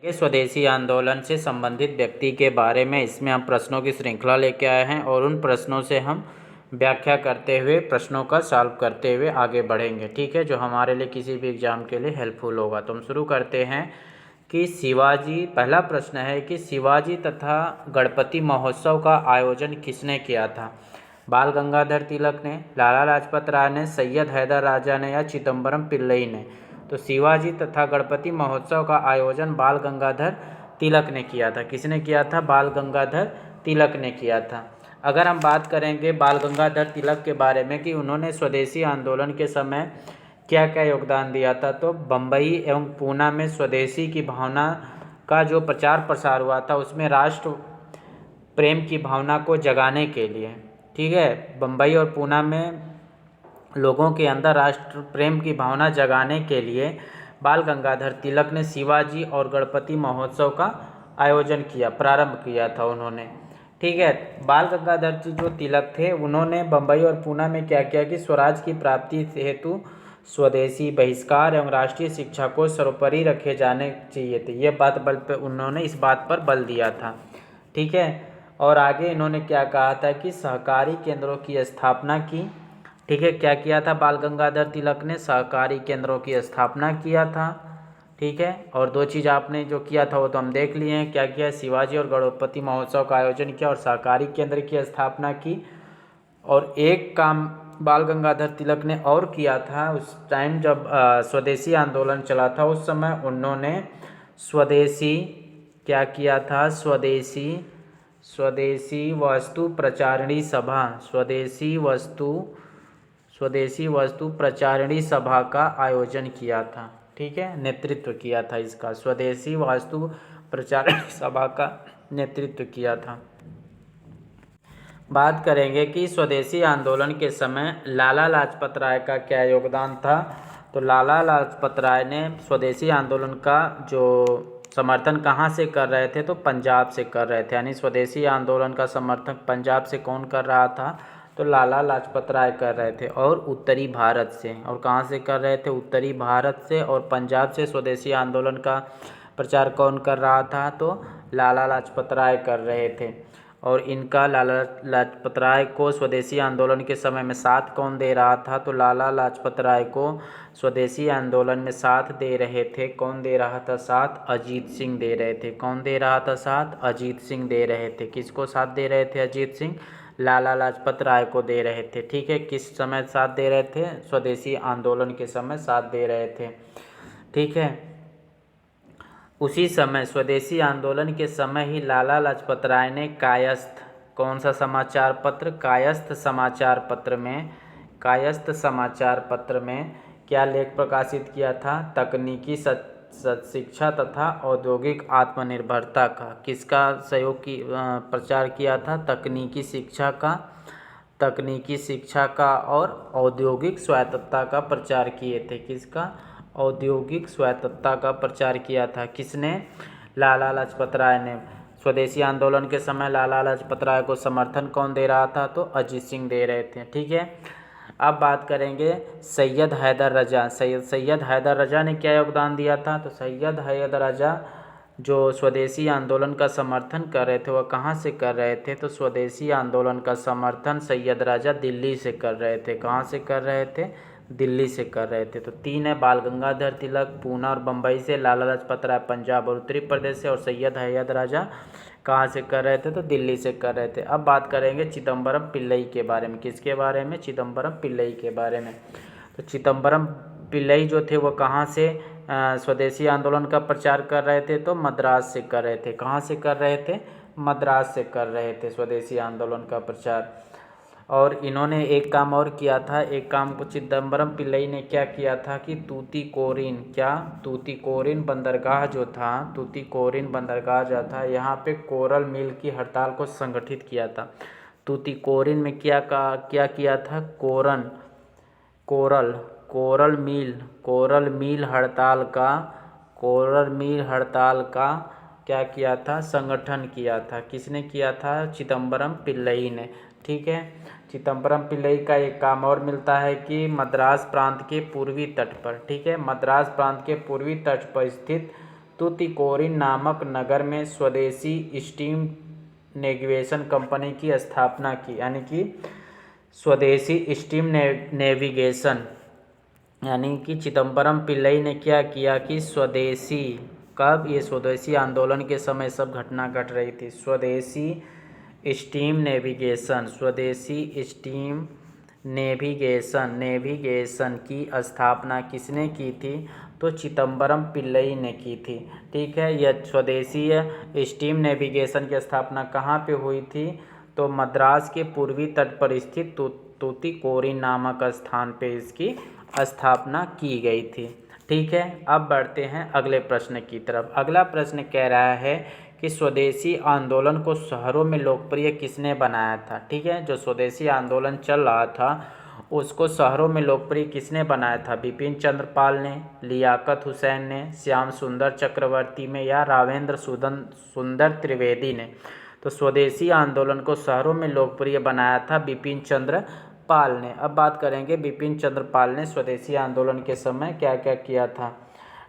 ये स्वदेशी आंदोलन से संबंधित व्यक्ति के बारे में इसमें हम प्रश्नों की श्रृंखला लेके आए हैं और उन प्रश्नों से हम व्याख्या करते हुए प्रश्नों का सॉल्व करते हुए आगे बढ़ेंगे। ठीक है, जो हमारे लिए किसी भी एग्जाम के लिए हेल्पफुल होगा। तो हम शुरू करते हैं कि शिवाजी, पहला प्रश्न है कि शिवाजी तथा गणपति महोत्सव का आयोजन किसने किया था? बाल गंगाधर तिलक ने, लाला लाजपत राय ने, सैयद हैदर राजा ने या चिदम्बरम पिल्लई ने? तो शिवाजी तथा गणपति महोत्सव का आयोजन बाल गंगाधर तिलक ने किया था। किसने किया था? बाल गंगाधर तिलक ने किया था। अगर हम बात करेंगे बाल गंगाधर तिलक के बारे में कि उन्होंने स्वदेशी आंदोलन के समय क्या क्या योगदान दिया था, तो बम्बई एवं पूना में स्वदेशी की भावना का जो प्रचार प्रसार हुआ था उसमें राष्ट्र प्रेम की भावना को जगाने के लिए, ठीक है, बम्बई और पूना में लोगों के अंदर राष्ट्र प्रेम की भावना जगाने के लिए बाल गंगाधर तिलक ने शिवाजी और गणपति महोत्सव का आयोजन किया, प्रारंभ किया था उन्होंने। ठीक है, बाल गंगाधर जी जो तिलक थे उन्होंने बम्बई और पूना में क्या किया कि स्वराज की प्राप्ति हेतु स्वदेशी बहिष्कार एवं राष्ट्रीय शिक्षा को सर्वोपरि रखे जाने चाहिए थे। ये बात बल पे उन्होंने इस बात पर बल दिया था। ठीक है, और आगे इन्होंने क्या कहा था कि सहकारी केंद्रों की स्थापना की। ठीक है, क्या किया था बाल गंगाधर तिलक ने? सहकारी केंद्रों की स्थापना किया था। ठीक है, और दो चीज़ आपने जो किया था वो तो हम देख लिए हैं। क्या किया? शिवाजी और गणपति महोत्सव का आयोजन किया और सहकारी केंद्र की स्थापना की। और एक काम बाल गंगाधर तिलक ने और किया था, उस टाइम जब स्वदेशी आंदोलन चला था उस समय उन्होंने स्वदेशी क्या किया था? स्वदेशी वस्तु प्रचारिणी सभा, स्वदेशी वस्तु प्रचारिणी सभा का आयोजन किया था। ठीक है, नेतृत्व किया था इसका, स्वदेशी वस्तु प्रचारिणी सभा का नेतृत्व किया था। बात करेंगे कि स्वदेशी आंदोलन के समय लाला लाजपत राय का क्या योगदान था। तो लाला लाजपत राय ने स्वदेशी आंदोलन का जो समर्थन कहाँ से कर रहे थे? तो पंजाब से कर रहे थे। यानी स्वदेशी आंदोलन का समर्थन पंजाब से कौन कर रहा था? तो लाला लाजपत राय कर रहे थे, और उत्तरी भारत से। और कहाँ से कर रहे थे? उत्तरी भारत से और पंजाब से स्वदेशी आंदोलन का प्रचार कौन कर रहा था? तो लाला लाजपत राय कर रहे थे। और इनका लाला लाजपत राय को स्वदेशी आंदोलन के समय में साथ कौन दे रहा था? तो लाला लाजपत राय को स्वदेशी आंदोलन में साथ दे रहे थे, कौन दे रहा था साथ? अजीत सिंह दे रहे थे। कौन दे रहा था साथ? अजीत सिंह दे रहे थे। किसको साथ दे रहे थे? अजीत सिंह लाला लाजपत राय को दे रहे थे। ठीक है, किस समय साथ दे रहे थे? स्वदेशी आंदोलन के समय साथ दे रहे थे। ठीक है, उसी समय स्वदेशी आंदोलन के समय ही लाला लाजपत राय ने कायस्थ, कौन सा समाचार पत्र? कायस्थ समाचार पत्र में क्या लेख प्रकाशित किया था? तकनीकी शिक्षा तथा औद्योगिक आत्मनिर्भरता का, किसका सहयोग की प्रचार किया था? तकनीकी शिक्षा का और औद्योगिक स्वायत्तता का प्रचार किए थे। किसका? औद्योगिक स्वायत्तता का प्रचार किया था। किसने? लाला लाजपत राय ने। स्वदेशी आंदोलन के समय लाला लाजपत राय को समर्थन कौन दे रहा था? तो अजीत सिंह दे रहे थे। ठीक है, अब बात करेंगे सैयद हैदर रजा। सैयद हैदर रजा ने क्या योगदान दिया था? तो सैयद हैदर रजा जो स्वदेशी आंदोलन का समर्थन कर रहे थे वह कहाँ से कर रहे थे? तो स्वदेशी आंदोलन का समर्थन सैयद राजा दिल्ली से कर रहे थे। कहाँ से कर रहे थे? दिल्ली से कर रहे थे। तो तीन है, बाल गंगाधर तिलक पूना और बम्बई से, लाला लाजपत राय पंजाब और उत्तरी प्रदेश से, और सैयद हैदर राजा कहाँ से कर रहे थे? तो दिल्ली से कर रहे थे। अब बात करेंगे चिदम्बरम पिल्लई के बारे में। किसके बारे में? चिदम्बरम पिल्लई के बारे में। तो चिदम्बरम पिल्लई जो थे वो कहाँ से स्वदेशी आंदोलन का प्रचार कर रहे थे? तो मद्रास से कर रहे थे। कहाँ से कर रहे थे? मद्रास से कर रहे थे स्वदेशी आंदोलन का प्रचार। और इन्होंने एक काम और किया था, एक काम को चिदम्बरम पिल्लई ने क्या किया था कि तूतीकोरिन बंदरगाह जो था यहाँ पे कोरल मिल की हड़ताल को संगठित किया था। तूतीकोरिन में क्या किया था? कोरल मिल हड़ताल का क्या किया था? संगठन किया था। किसने किया था? चिदम्बरम पिल्लई ने। ठीक है, चिदम्बरम पिल्लई का एक काम और मिलता है कि मद्रास प्रांत के पूर्वी तट पर, ठीक है, मद्रास प्रांत के पूर्वी तट पर स्थित तूतीकोरिन नामक नगर में स्वदेशी स्टीम नेविगेशन कंपनी की स्थापना की। यानी कि स्वदेशी स्टीम नेविगेशन यानी कि चिदम्बरम पिल्लई ने क्या किया कि स्वदेशी, कब, ये स्वदेशी आंदोलन के समय सब घटना घट रही थी। स्वदेशी स्टीम नेविगेशन, स्वदेशी स्टीम नेविगेशन की स्थापना किसने की थी? तो चिदम्बरम पिल्लई ने की थी। ठीक है, यह स्वदेशी स्टीम नेविगेशन की स्थापना कहाँ पे हुई थी? तो मद्रास के पूर्वी तट पर स्थित तूतीकोरिन नामक स्थान पे इसकी स्थापना की गई थी। ठीक है, अब बढ़ते हैं अगले प्रश्न की तरफ। अगला प्रश्न कह रहा है कि स्वदेशी आंदोलन को शहरों में लोकप्रिय किसने बनाया था? ठीक है, जो स्वदेशी आंदोलन चल रहा था उसको शहरों में लोकप्रिय किसने बनाया था? बिपिन चंद्र पाल ने, लियाकत हुसैन ने, श्याम सुंदर चक्रवर्ती में, या रावेंद्र सुंदर त्रिवेदी ने? तो स्वदेशी आंदोलन को शहरों में लोकप्रिय बनाया था बिपिन चंद्र पाल ने। अब बात करेंगे बिपिन चंद्र पाल ने स्वदेशी आंदोलन के समय क्या क्या किया था।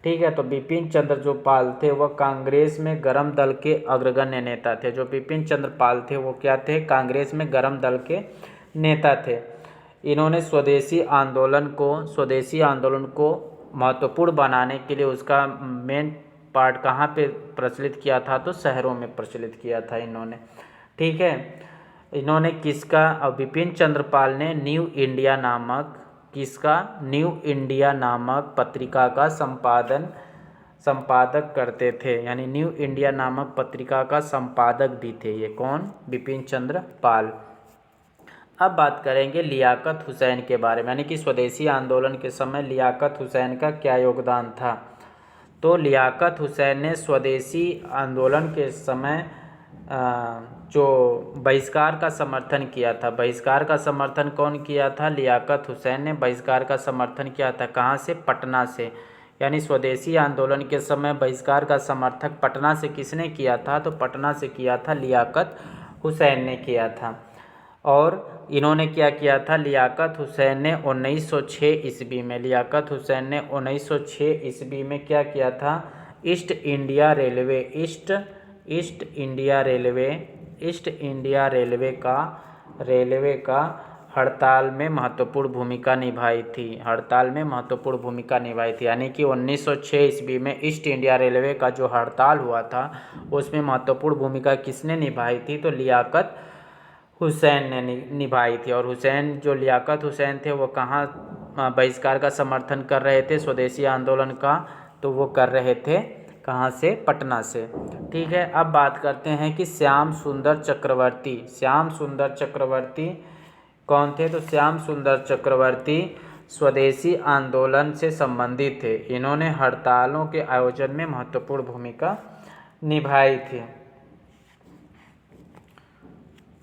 ठीक है, तो बिपिन चंद्र जो पाल थे वह कांग्रेस में गरम दल के अग्रगण्य नेता थे। जो बिपिन चंद्र पाल थे वो क्या थे? कांग्रेस में गरम दल के नेता थे। इन्होंने स्वदेशी आंदोलन को महत्वपूर्ण बनाने के लिए उसका मेन पार्ट कहाँ पे प्रचलित किया था? तो शहरों में प्रचलित किया था इन्होंने। ठीक है, इन्होंने किसका? बिपिन चंद्र पाल ने न्यू इंडिया नामक पत्रिका का संपादक करते थे। यानी न्यू इंडिया नामक पत्रिका का संपादक भी थे ये। कौन? बिपिन चंद्र पाल। अब बात करेंगे लियाकत हुसैन के बारे में, यानी कि स्वदेशी आंदोलन के समय लियाकत हुसैन का क्या योगदान था? तो लियाकत हुसैन ने स्वदेशी आंदोलन के समय जो बहिष्कार का समर्थन किया था। बहिष्कार का समर्थन कौन किया था? लियाकत हुसैन ने बहिष्कार का समर्थन किया था। कहाँ से? पटना से। यानी स्वदेशी आंदोलन के समय बहिष्कार का समर्थन पटना से किसने किया था? तो पटना से किया था लियाकत हुसैन ने किया था। और इन्होंने क्या किया था? लियाकत हुसैन ने 1906 ईस्वी में क्या किया था? ईस्ट इंडिया रेलवे का हड़ताल में महत्वपूर्ण भूमिका निभाई थी। यानी कि 1906 ईस्वी में ईस्ट इंडिया रेलवे का जो हड़ताल हुआ था उसमें महत्वपूर्ण भूमिका किसने निभाई थी? तो लियाकत हुसैन ने निभाई थी। और लियाकत हुसैन थे वो कहाँ बहिष्कार का समर्थन कर रहे थे स्वदेशी आंदोलन का? तो वो कर रहे थे कहाँ से? पटना से। ठीक है, अब बात करते हैं कि श्याम सुंदर चक्रवर्ती कौन थे? तो श्याम सुंदर चक्रवर्ती स्वदेशी आंदोलन से संबंधित थे। इन्होंने हड़तालों के आयोजन में महत्वपूर्ण भूमिका निभाई थी।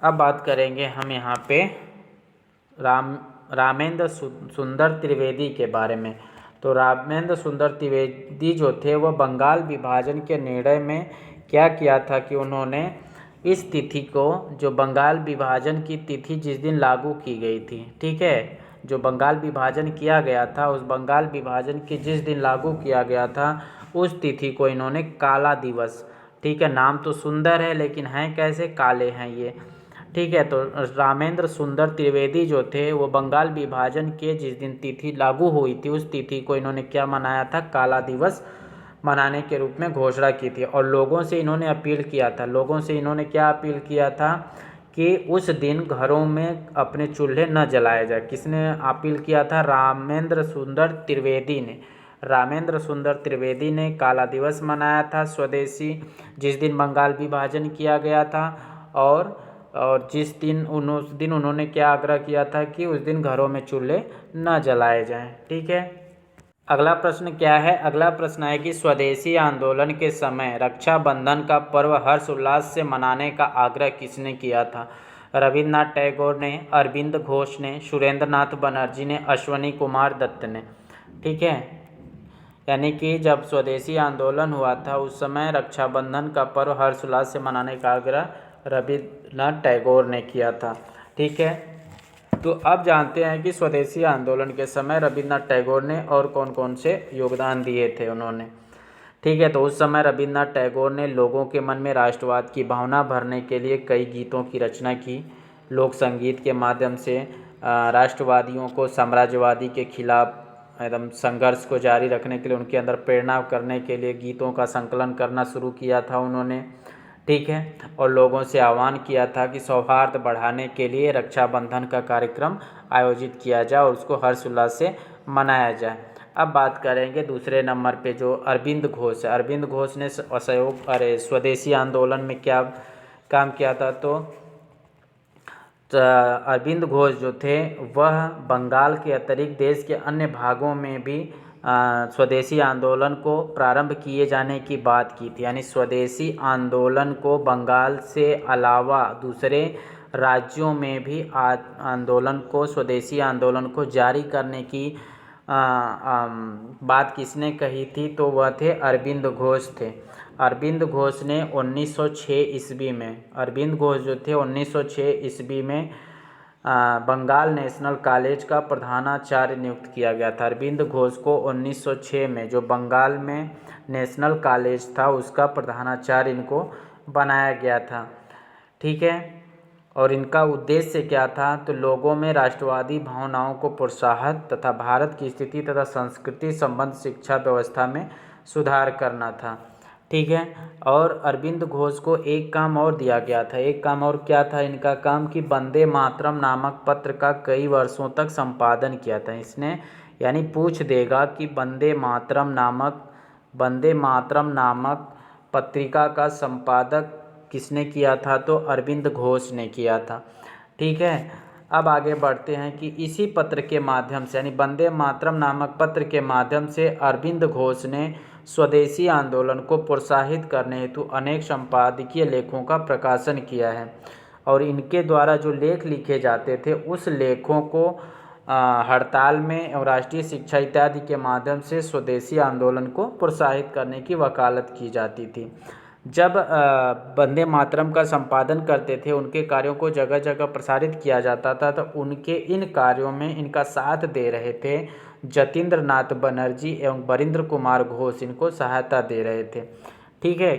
अब बात करेंगे हम यहाँ पे रामेंद्र सुंदर त्रिवेदी के बारे में। तो रामेंद्र सुंदर त्रिवेदी जो थे वह बंगाल विभाजन के निर्णय में क्या किया था कि उन्होंने इस तिथि को, जो बंगाल विभाजन की तिथि जिस दिन लागू की गई थी, ठीक है, जो बंगाल विभाजन किया गया था उस बंगाल विभाजन की जिस दिन लागू किया गया था उस तिथि को इन्होंने काला दिवस, ठीक है, नाम तो सुंदर है लेकिन हैं कैसे? काले हैं ये। ठीक है, तो रामेंद्र सुंदर त्रिवेदी जो थे वो बंगाल विभाजन के जिस दिन तिथि लागू हुई थी उस तिथि को इन्होंने क्या मनाया था? काला दिवस मनाने के रूप में घोषणा की थी। और लोगों से इन्होंने अपील किया था, क्या अपील किया था? कि उस दिन घरों में अपने चूल्हे न जलाए जाए। किसने अपील किया था? रामेंद्र सुंदर त्रिवेदी ने काला दिवस मनाया था स्वदेशी, जिस दिन बंगाल विभाजन किया गया था। और उस दिन उन्होंने क्या आग्रह किया था कि उस दिन घरों में चूल्हे न जलाए जाएं। ठीक है, अगला प्रश्न क्या है? अगला प्रश्न है कि स्वदेशी आंदोलन के समय रक्षाबंधन का पर्व हर्षोल्लास से मनाने का आग्रह किसने किया था? रविन्द्रनाथ टैगोर ने, अरविंद घोष ने, सुरेंद्रनाथ बनर्जी ने, अश्वनी कुमार दत्त ने। ठीक है, यानी कि जब स्वदेशी आंदोलन हुआ था उस समय रक्षाबंधन का पर्व हर्षोल्लास से मनाने का आग्रह रविन्द्रनाथ टैगोर ने किया था। ठीक है, तो अब जानते हैं कि स्वदेशी आंदोलन के समय रविन्द्रनाथ टैगोर ने और कौन कौन से योगदान दिए थे उन्होंने। ठीक है। तो उस समय रविन्द्रनाथ टैगोर ने लोगों के मन में राष्ट्रवाद की भावना भरने के लिए कई गीतों की रचना की। लोक संगीत के माध्यम से राष्ट्रवादियों को साम्राज्यवादी के खिलाफ एकदम संघर्ष को जारी रखने के लिए, उनके अंदर प्रेरणा करने के लिए गीतों का संकलन करना शुरू किया था उन्होंने। ठीक है। और लोगों से आह्वान किया था कि सौहार्द बढ़ाने के लिए रक्षाबंधन का कार्यक्रम आयोजित किया जाए और उसको हर्षोल्लास से मनाया जाए। अब बात करेंगे दूसरे नंबर पे जो अरविंद घोष है। अरविंद घोष ने स्वदेशी आंदोलन में क्या काम किया था? तो अरविंद घोष जो थे वह बंगाल के अतिरिक्त देश के अन्य भागों में भी स्वदेशी आंदोलन को प्रारंभ किए जाने की बात की थी। यानी स्वदेशी आंदोलन को बंगाल से अलावा दूसरे राज्यों में भी आंदोलन को, स्वदेशी आंदोलन को जारी करने की बात किसने कही थी? तो वह थे अरविंद घोष थे। अरविंद घोष ने 1906 ईस्वी में, अरविंद घोष जो थे 1906 ईस्वी में बंगाल नेशनल कॉलेज का प्रधानाचार्य नियुक्त किया गया था। अरविंद घोष को 1906 में जो बंगाल में नेशनल कॉलेज था उसका प्रधानाचार्य इनको बनाया गया था। ठीक है। और इनका उद्देश्य क्या था? तो लोगों में राष्ट्रवादी भावनाओं को प्रोत्साहित तथा भारत की स्थिति तथा संस्कृति संबंध शिक्षा व्यवस्था में सुधार करना था। ठीक है। और अरविंद घोष को एक काम और दिया गया था। एक काम और क्या था इनका काम? कि वंदे मातरम नामक पत्र का कई वर्षों तक संपादन किया था इसने। यानी पूछ देगा कि वंदे मातरम नामक पत्रिका का संपादक किसने किया था? तो अरविंद घोष ने किया था। ठीक है। अब आगे बढ़ते हैं कि इसी पत्र के माध्यम से, यानी वंदे मातरम नामक पत्र के माध्यम से अरविंद घोष ने स्वदेशी आंदोलन को प्रोत्साहित करने हेतु अनेक संपादकीय लेखों का प्रकाशन किया है। और इनके द्वारा जो लेख लिखे जाते थे उस लेखों को हड़ताल में और राष्ट्रीय शिक्षा इत्यादि के माध्यम से स्वदेशी आंदोलन को प्रोत्साहित करने की वकालत की जाती थी। जब वंदे मातरम का संपादन करते थे, उनके कार्यों को जगह जगह प्रसारित किया जाता था, तो उनके इन कार्यों में इनका साथ दे रहे थे जतीन्द्र नाथ बनर्जी एवं वरिंद्र कुमार घोष, इनको सहायता दे रहे थे। ठीक है।